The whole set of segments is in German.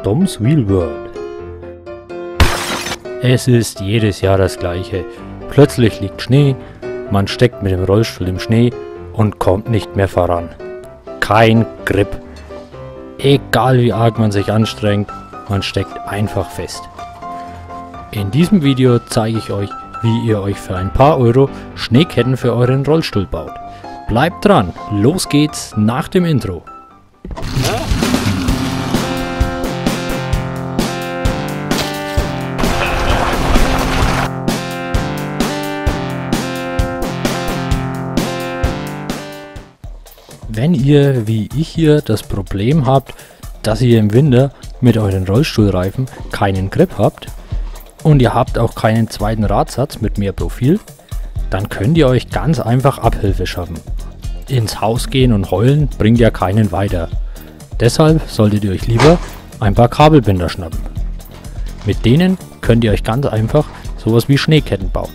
Doms Wheel World. Es ist jedes Jahr das gleiche. Plötzlich liegt Schnee, man steckt mit dem Rollstuhl im Schnee und kommt nicht mehr voran. Kein Grip. Egal wie arg man sich anstrengt, man steckt einfach fest. In diesem Video zeige ich euch, wie ihr euch für ein paar Euro Schneeketten für euren Rollstuhl baut. Bleibt dran, los geht's nach dem Intro. Wenn ihr, wie ich hier, das Problem habt, dass ihr im Winter mit euren Rollstuhlreifen keinen Grip habt und ihr habt auch keinen zweiten Radsatz mit mehr Profil, dann könnt ihr euch ganz einfach Abhilfe schaffen. Ins Haus gehen und heulen bringt ja keinen weiter. Deshalb solltet ihr euch lieber ein paar Kabelbinder schnappen. Mit denen könnt ihr euch ganz einfach sowas wie Schneeketten bauen.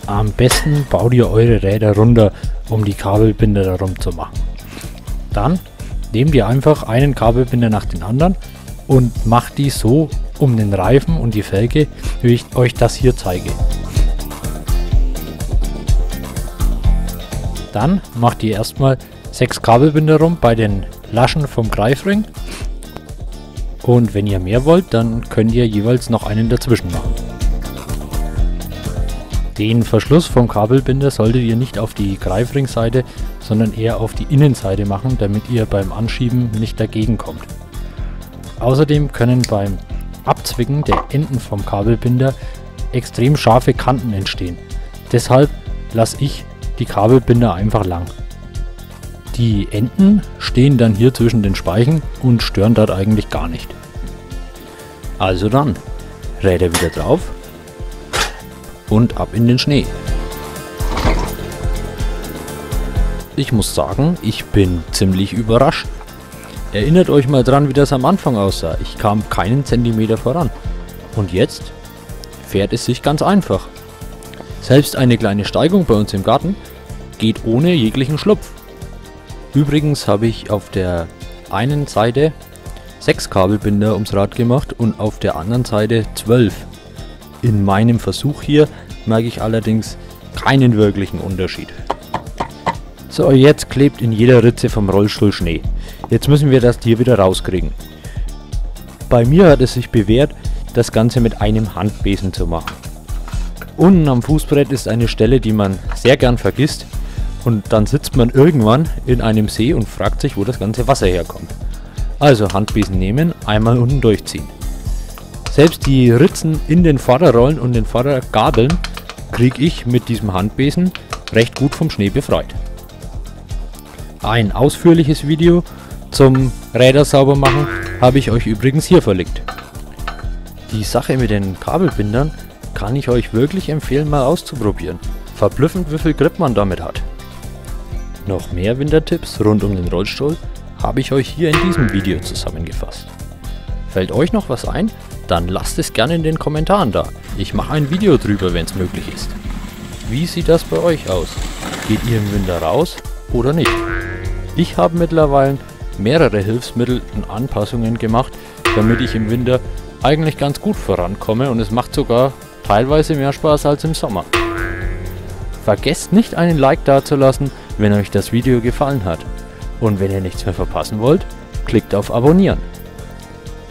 Am besten baut ihr eure Räder runter, um die Kabelbinder darum zu machen. Dann nehmt ihr einfach einen Kabelbinder nach dem anderen und macht die so um den Reifen und die Felge, wie ich euch das hier zeige. Dann macht ihr erstmal 6 Kabelbinder rum bei den Laschen vom Greifring. Und wenn ihr mehr wollt, dann könnt ihr jeweils noch einen dazwischen machen. Den Verschluss vom Kabelbinder solltet ihr nicht auf die Greifringseite, sondern eher auf die Innenseite machen, damit ihr beim Anschieben nicht dagegen kommt. Außerdem können beim Abzwicken der Enden vom Kabelbinder extrem scharfe Kanten entstehen. Deshalb lasse ich die Kabelbinder einfach lang. Die Enden stehen dann hier zwischen den Speichen und stören dort eigentlich gar nicht. Also dann, Räder wieder drauf und ab in den Schnee. Ich muss sagen, ich bin ziemlich überrascht. Erinnert euch mal dran, wie das am Anfang aussah. Ich kam keinen Zentimeter voran. Und jetzt fährt es sich ganz einfach. Selbst eine kleine Steigung bei uns im Garten geht ohne jeglichen Schlupf. Übrigens habe ich auf der einen Seite 6 Kabelbinder ums Rad gemacht und auf der anderen Seite 12. In meinem Versuch hier merke ich allerdings keinen wirklichen Unterschied. So, jetzt klebt in jeder Ritze vom Rollstuhl Schnee. Jetzt müssen wir das Tier wieder rauskriegen. Bei mir hat es sich bewährt, das Ganze mit einem Handbesen zu machen. Unten am Fußbrett ist eine Stelle, die man sehr gern vergisst, und dann sitzt man irgendwann in einem See und fragt sich, wo das ganze Wasser herkommt. Also Handbesen nehmen, einmal unten durchziehen. Selbst die Ritzen in den Vorderrollen und den Vordergabeln kriege ich mit diesem Handbesen recht gut vom Schnee befreit. Ein ausführliches Video zum Räder sauber machen habe ich euch übrigens hier verlinkt. Die Sache mit den Kabelbindern kann ich euch wirklich empfehlen, mal auszuprobieren. Verblüffend, wie viel Grip man damit hat. Noch mehr Wintertipps rund um den Rollstuhl habe ich euch hier in diesem Video zusammengefasst. Fällt euch noch was ein? Dann lasst es gerne in den Kommentaren da. Ich mache ein Video drüber, wenn es möglich ist. Wie sieht das bei euch aus? Geht ihr im Winter raus oder nicht? Ich habe mittlerweile mehrere Hilfsmittel und Anpassungen gemacht, damit ich im Winter eigentlich ganz gut vorankomme, und es macht sogar teilweise mehr Spaß als im Sommer. Vergesst nicht, einen Like dazulassen, wenn euch das Video gefallen hat. Und wenn ihr nichts mehr verpassen wollt, klickt auf Abonnieren.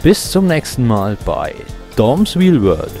Bis zum nächsten Mal bei Doms Wheel World.